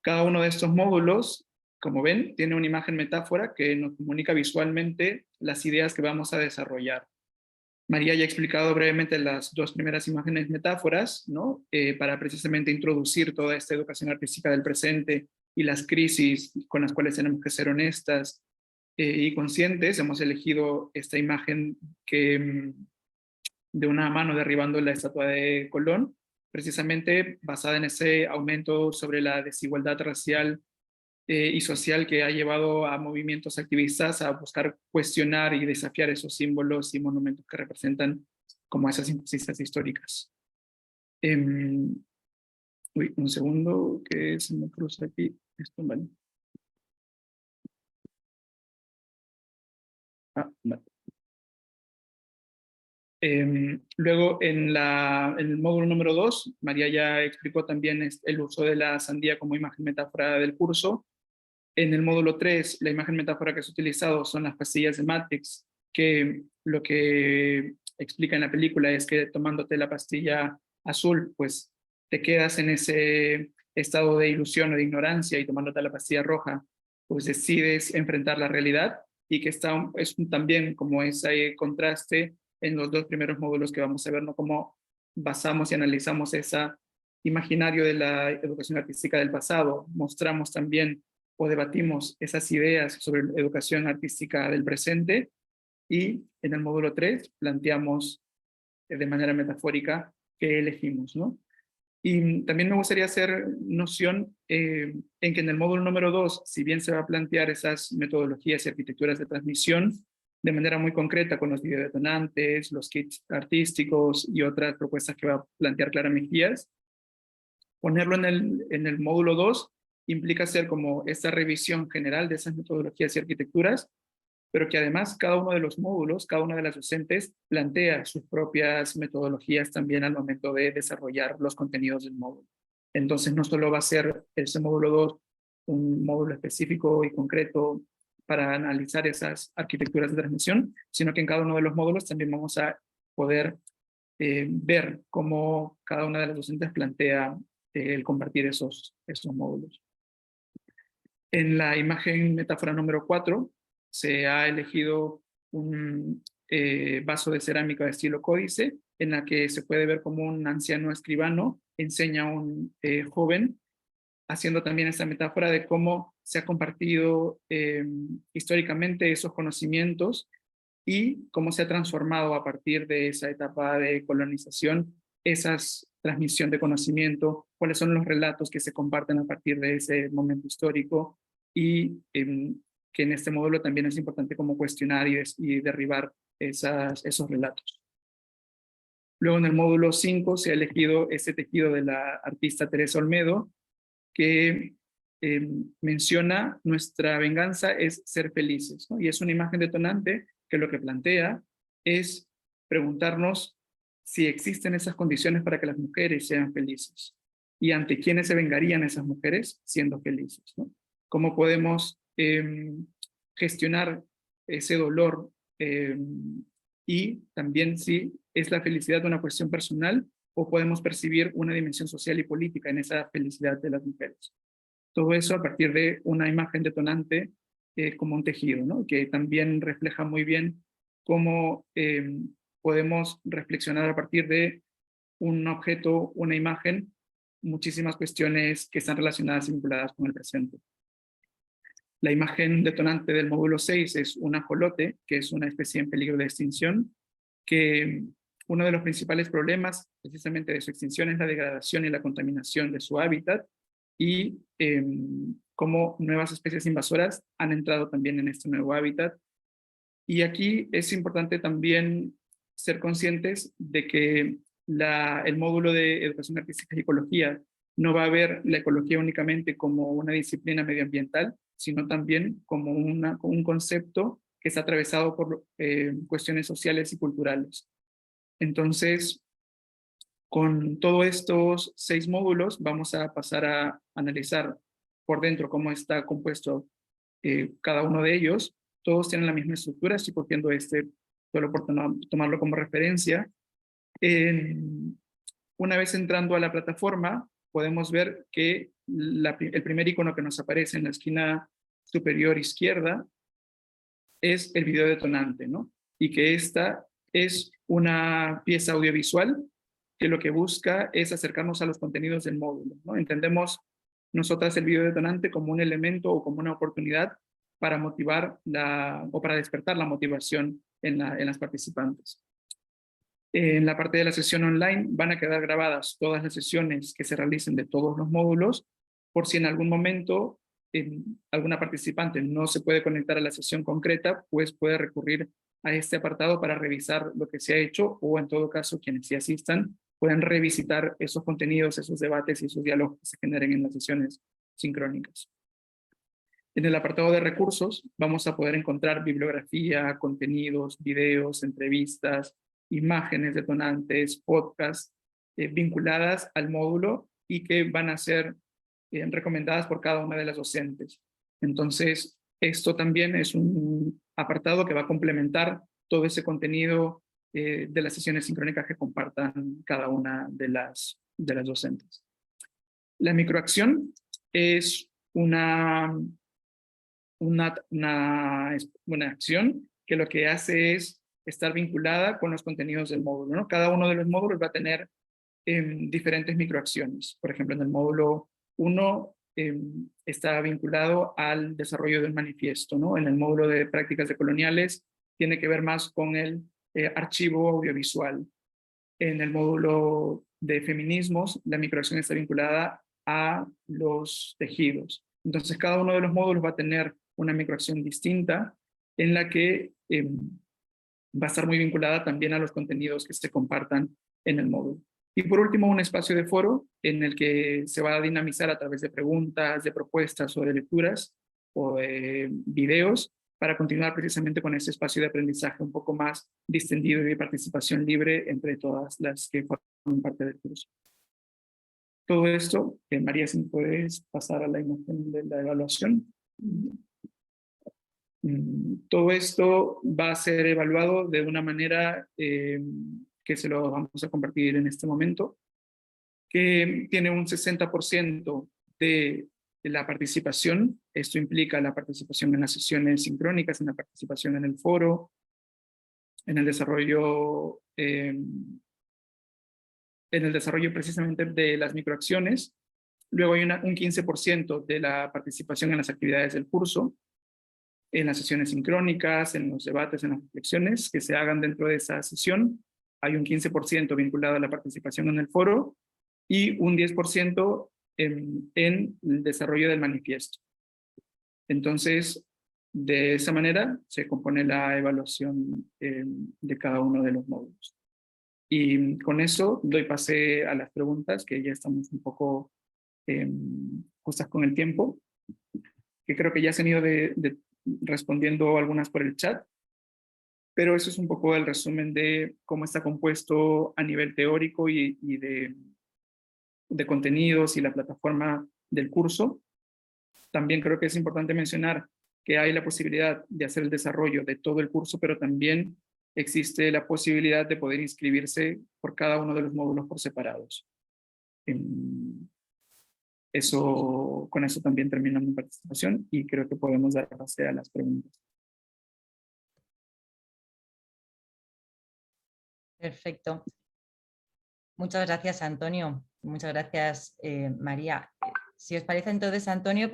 Cada uno de estos módulos, como ven, tiene una imagen metáfora que nos comunica visualmente las ideas que vamos a desarrollar. María ya ha explicado brevemente las 2 primeras imágenes metáforas, ¿no? Para precisamente introducir toda esta educación artística del presente y las crisis con las cuales tenemos que ser honestas y conscientes. Hemos elegido esta imagen de una mano derribando la estatua de Colón, precisamente basada en ese aumento sobre la desigualdad racial y social que ha llevado a movimientos activistas a buscar cuestionar y desafiar esos símbolos y monumentos que representan como esas injusticias históricas. Un segundo, que se me cruza aquí. Esto, vale. Vale. Luego, en el módulo número 2, María ya explicó también el uso de la sandía como imagen metáfora del curso. En el módulo 3, la imagen metáfora que se ha utilizado son las pastillas de Matrix, que lo que explica en la película es que tomándote la pastilla azul, pues te quedas en ese estado de ilusión o de ignorancia, y tomándote la pastilla roja, pues decides enfrentar la realidad, y que también como ese contraste en los 2 primeros módulos que vamos a ver, ¿no? Cómo basamos y analizamos ese imaginario de la educación artística del pasado, mostramos también o debatimos esas ideas sobre educación artística del presente, y en el módulo 3 planteamos de manera metafórica qué elegimos, ¿no? Y también me gustaría hacer noción en que en el módulo número 2, si bien se va a plantear esas metodologías y arquitecturas de transmisión de manera muy concreta con los videodetonantes, los kits artísticos y otras propuestas que va a plantear Clara Mejías, ponerlo en el módulo 2 implica hacer como esta revisión general de esas metodologías y arquitecturas, pero que además cada uno de los módulos, cada una de las docentes plantea sus propias metodologías también al momento de desarrollar los contenidos del módulo. Entonces no solo va a ser ese módulo 2 un módulo específico y concreto para analizar esas arquitecturas de transmisión, sino que en cada uno de los módulos también vamos a poder ver cómo cada una de las docentes plantea el compartir esos módulos. En la imagen metáfora número 4 se ha elegido un vaso de cerámica de estilo códice, en la que se puede ver como un anciano escribano enseña a un joven, haciendo también esta metáfora de cómo se ha compartido históricamente esos conocimientos y cómo se ha transformado a partir de esa etapa de colonización esa transmisión de conocimiento, cuáles son los relatos que se comparten a partir de ese momento histórico, y que en este módulo también es importante como cuestionar y derribar esos relatos. Luego en el módulo 5 se ha elegido este tejido de la artista Teresa Olmedo, que menciona nuestra venganza es ser felices, ¿no? Y es una imagen detonante que lo que plantea es preguntarnos si existen esas condiciones para que las mujeres sean felices, y ante quiénes se vengarían esas mujeres siendo felices, ¿no? ¿Cómo podemos gestionar ese dolor y también si es la felicidad una cuestión personal o podemos percibir una dimensión social y política en esa felicidad de las mujeres. Todo eso a partir de una imagen detonante como un tejido, ¿no? Que también refleja muy bien cómo podemos reflexionar a partir de un objeto, una imagen, muchísimas cuestiones que están relacionadas y vinculadas con el presente. La imagen detonante del módulo 6 es un ajolote, que es una especie en peligro de extinción, que uno de los principales problemas precisamente de su extinción es la degradación y la contaminación de su hábitat y cómo nuevas especies invasoras han entrado también en este nuevo hábitat. Y aquí es importante también ser conscientes de que el módulo de Educación Artística y Ecología no va a ver la ecología únicamente como una disciplina medioambiental, sino también como un concepto que está atravesado por cuestiones sociales y culturales. Entonces, con todos estos 6 módulos vamos a pasar a analizar por dentro cómo está compuesto cada uno de ellos. Todos tienen la misma estructura, estoy cogiendo solo por tomarlo como referencia. Una vez entrando a la plataforma, podemos ver que el primer icono que nos aparece en la esquina superior izquierda es el video detonante, ¿no? Y que esta es una pieza audiovisual que lo que busca es acercarnos a los contenidos del módulo, ¿no? Entendemos nosotras el video detonante como un elemento o como una oportunidad para motivar o para despertar la motivación en las participantes. En la parte de la sesión online van a quedar grabadas todas las sesiones que se realicen de todos los módulos, por si en algún momento alguna participante no se puede conectar a la sesión concreta, pues puede recurrir a este apartado para revisar lo que se ha hecho o en todo caso quienes sí asistan pueden revisitar esos contenidos, esos debates y esos diálogos que se generen en las sesiones sincrónicas. En el apartado de recursos vamos a poder encontrar bibliografía, contenidos, videos, entrevistas, imágenes detonantes, podcasts vinculadas al módulo y que van a ser recomendadas por cada una de las docentes. Entonces, esto también es un apartado que va a complementar todo ese contenido de las sesiones sincrónicas que compartan cada una de las docentes. La microacción es una acción que lo que hace es estar vinculada con los contenidos del módulo, ¿no? Cada uno de los módulos va a tener diferentes microacciones. Por ejemplo, en el módulo 1 está vinculado al desarrollo del manifiesto, ¿no? En el módulo de prácticas decoloniales tiene que ver más con el archivo audiovisual. En el módulo de feminismos, la microacción está vinculada a los tejidos. Entonces, cada uno de los módulos va a tener una microacción distinta en la que va a estar muy vinculada también a los contenidos que se compartan en el módulo. Y por último, un espacio de foro en el que se va a dinamizar a través de preguntas, de propuestas o de lecturas o de videos para continuar precisamente con ese espacio de aprendizaje un poco más distendido y de participación libre entre todas las que forman parte del curso. Todo esto, María, si puedes pasar a la imagen de la evaluación. Todo esto va a ser evaluado de una manera que se lo vamos a compartir en este momento, que tiene un 60% de la participación. Esto implica la participación en las sesiones sincrónicas, en la participación en el foro, en el desarrollo precisamente de las microacciones. Luego hay un 15% de la participación en las actividades del curso, en las sesiones sincrónicas, en los debates, en las reflexiones que se hagan dentro de esa sesión. Hay un 15% vinculado a la participación en el foro y un 10% en el desarrollo del manifiesto. Entonces, de esa manera se compone la evaluación de cada uno de los módulos. Y con eso doy pase a las preguntas, que ya estamos un poco justas con el tiempo, que creo que ya se han ido respondiendo algunas por el chat, pero eso es un poco el resumen de cómo está compuesto a nivel teórico y de contenidos y la plataforma del curso. También creo que es importante mencionar que hay la posibilidad de hacer el desarrollo de todo el curso, pero también existe la posibilidad de poder inscribirse por cada uno de los módulos por separados. Con eso también termino mi participación y creo que podemos dar pase a las preguntas. Perfecto. Muchas gracias, Antonio. Muchas gracias, María. Si os parece, entonces, Antonio,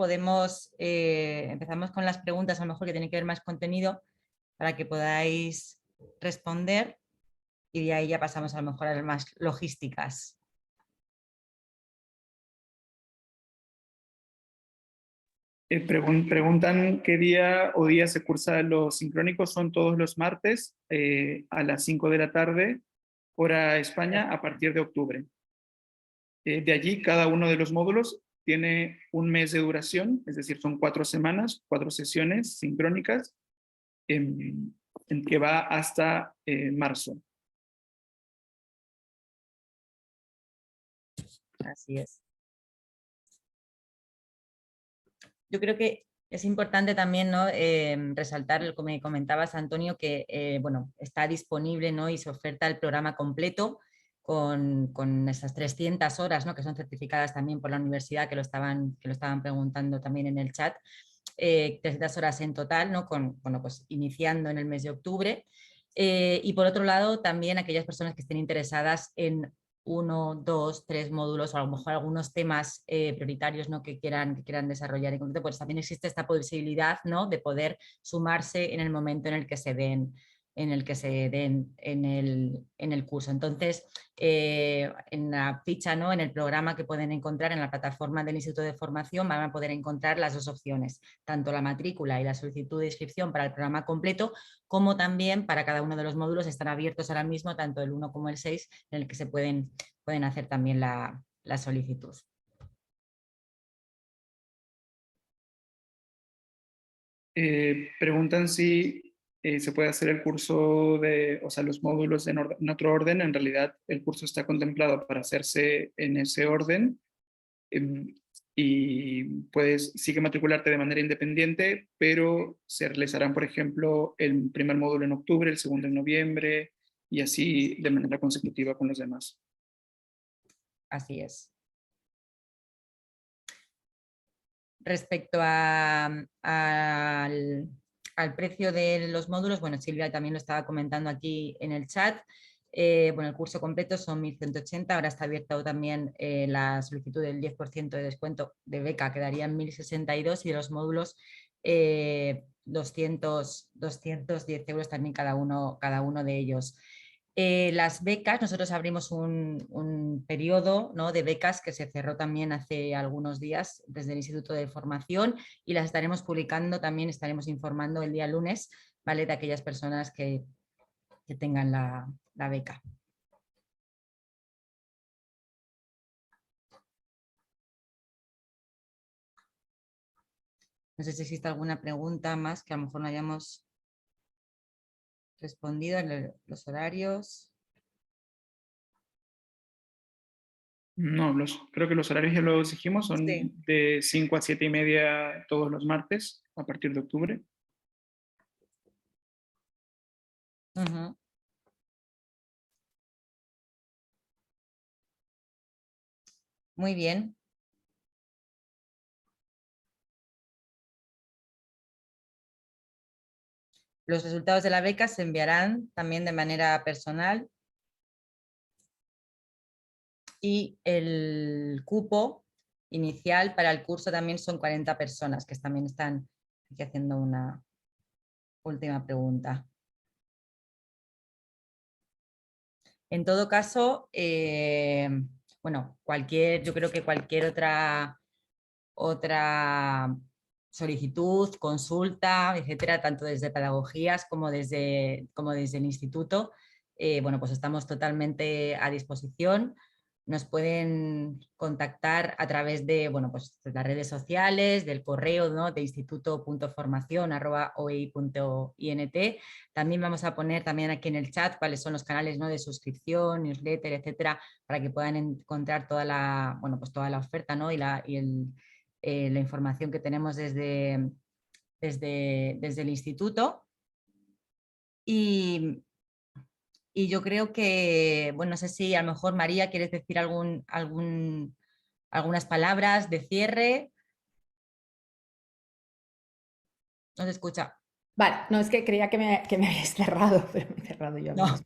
empezamos con las preguntas, a lo mejor que tienen que ver más contenido, para que podáis responder y de ahí ya pasamos a lo mejor a las más logísticas. Preguntan qué día o días se cursan los sincrónicos. Son todos los martes a las 5 de la tarde, hora España, a partir de octubre. De allí, cada uno de los módulos tiene un mes de duración, es decir, son 4 semanas, 4 sesiones sincrónicas, en que va hasta marzo. Así es. Yo creo que es importante también, ¿no? Resaltar, como comentabas, Antonio, que bueno, está disponible, ¿no? Y se oferta el programa completo con esas 300 horas, ¿no? Que son certificadas también por la universidad, que lo estaban preguntando también en el chat. 300 horas en total, ¿no? Bueno, pues iniciando en el mes de octubre. Y por otro lado, también aquellas personas que estén interesadas en 1, 2, 3 módulos o a lo mejor algunos temas prioritarios, ¿no? que quieran desarrollar en concreto, pues también existe esta posibilidad, ¿no? de poder sumarse en el momento en el que se den en el curso. Entonces, en la ficha, ¿no? en el programa que pueden encontrar en la plataforma del Instituto de Formación, van a poder encontrar las dos opciones, tanto la matrícula y la solicitud de inscripción para el programa completo, como también para cada uno de los módulos están abiertos ahora mismo, tanto el 1 como el 6, en el que se pueden hacer también la solicitud. Preguntan si se puede hacer el curso o sea, los módulos en otro orden. En realidad, el curso está contemplado para hacerse en ese orden. Y puedes, sí que matricularte de manera independiente, pero se realizarán, por ejemplo, el primer módulo en octubre, el segundo en noviembre, y así de manera consecutiva con los demás. Así es. Respecto al precio de los módulos, bueno, Silvia también lo estaba comentando aquí en el chat. Bueno, el curso completo son 1.180, ahora está abierto también la solicitud del 10% de descuento de beca, quedarían 1.062, y de los módulos 210 euros también cada uno de ellos. Las becas, nosotros abrimos un periodo, ¿no? de becas que se cerró también hace algunos días desde el Instituto de Formación, y las estaremos publicando, también estaremos informando el día lunes, ¿vale? de aquellas personas que tengan la beca. No sé si existe alguna pregunta más que a lo mejor no hayamos respondido en los horarios. No, creo que los horarios ya los dijimos, son Sí. de 5 a 7 y media todos los martes a partir de octubre. Uh-huh. Muy bien. Los resultados de la beca se enviarán también de manera personal, y el cupo inicial para el curso también son 40 personas, que también están aquí haciendo una última pregunta. En todo caso, bueno, yo creo que cualquier otra solicitud, consulta, etcétera, tanto desde pedagogías como desde el instituto, bueno, pues estamos totalmente a disposición. Nos pueden contactar a través de, bueno, pues de las redes sociales, del correo, ¿no? de instituto.formacion@oei.int. También vamos a poner también aquí en el chat cuáles son los canales, ¿no? de suscripción, newsletter, etcétera, para que puedan encontrar toda la, bueno, pues toda la oferta, ¿no? y la información que tenemos desde desde el instituto. Y yo creo que, bueno, no sé si a lo mejor María quieres decir algunas palabras de cierre. No se escucha. Vale, no, es que creía que me habías cerrado, pero me he cerrado yo a mí No. misma.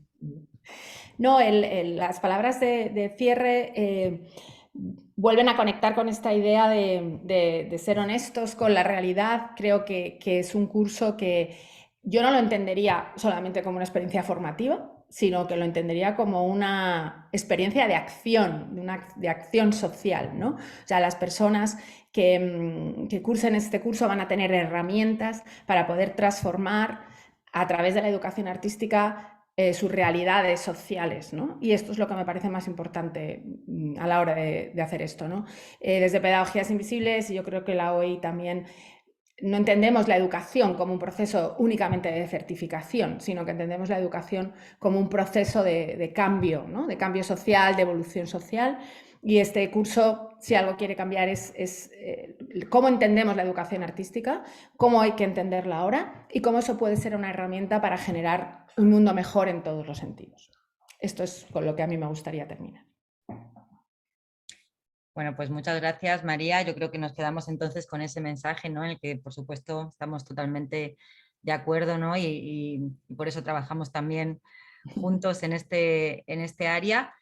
No, las palabras de cierre vuelven a conectar con esta idea de ser honestos con la realidad. Creo que es un curso que yo no lo entendería solamente como una experiencia formativa, sino que lo entendería como una experiencia de acción, de acción social, ¿no? O sea, las personas que cursen este curso van a tener herramientas para poder transformar a través de la educación artística sus realidades sociales, ¿no? Y esto es lo que me parece más importante a la hora de hacer esto, ¿no? Desde Pedagogías Invisibles, yo creo que la OI también no entendemos la educación como un proceso únicamente de certificación, sino que entendemos la educación como un proceso de cambio, ¿no? De cambio social, de evolución social. Y este curso, si algo quiere cambiar, es cómo entendemos la educación artística, cómo hay que entenderla ahora y cómo eso puede ser una herramienta para generar un mundo mejor en todos los sentidos. Esto es con lo que a mí me gustaría terminar. Bueno, pues muchas gracias, María. Yo creo que nos quedamos entonces con ese mensaje, ¿no? En el que, por supuesto, estamos totalmente de acuerdo, ¿no? Y por eso trabajamos también juntos en este área.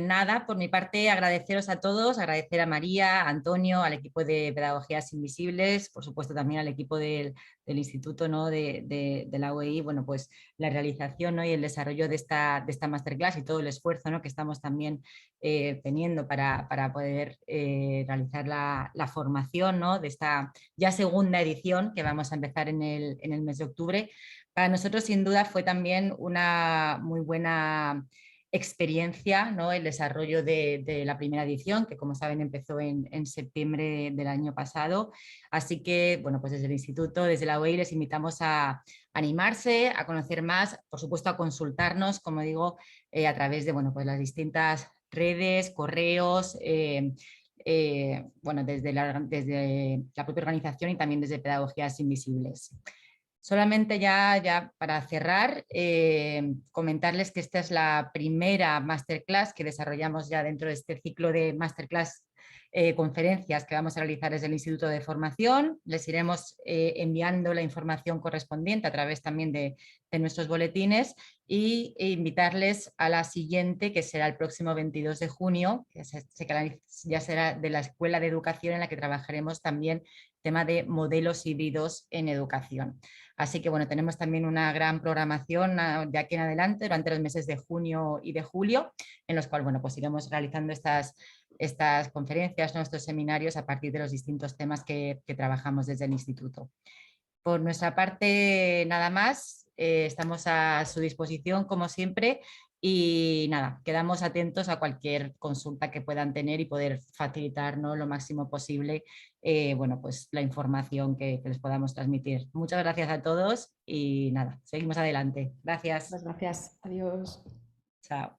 Nada, por mi parte, agradeceros a todos, agradecer a María, a Antonio, al equipo de Pedagogías Invisibles, por supuesto también al equipo del Instituto, ¿no? de la UEI, bueno, pues la realización, ¿no? Y el desarrollo de esta masterclass y todo el esfuerzo, ¿no? Que estamos también teniendo para poder realizar la formación, ¿no? De esta ya segunda edición que vamos a empezar en el mes de octubre. Para nosotros, sin duda, fue también una muy buena experiencia, ¿no? El desarrollo de la primera edición, que como saben empezó en septiembre del año pasado. Así que, bueno, pues desde el instituto, desde la UEI, les invitamos a animarse, a conocer más, por supuesto a consultarnos, como digo, a través de, bueno, pues las distintas redes, correos, bueno, desde la propia organización y también desde Pedagogías Invisibles. Solamente ya para cerrar, comentarles que esta es la primera masterclass que desarrollamos ya dentro de este ciclo de masterclass conferencias que vamos a realizar desde el Instituto de Formación. Les iremos enviando la información correspondiente a través también de nuestros boletines e invitarles a la siguiente, que será el próximo 22 de junio, que ya será de la Escuela de Educación, en la que trabajaremos también tema de modelos híbridos en educación. Así que bueno, tenemos también una gran programación de aquí en adelante durante los meses de junio y de julio, en los cuales bueno, pues iremos realizando estas conferencias, nuestros seminarios a partir de los distintos temas que trabajamos desde el instituto. Por nuestra parte, nada más, estamos a su disposición como siempre y nada, quedamos atentos a cualquier consulta que puedan tener y poder facilitarnos lo máximo posible bueno, pues la información que les podamos transmitir. Muchas gracias a todos y nada, seguimos adelante. Gracias. Muchas gracias. Adiós. Chao.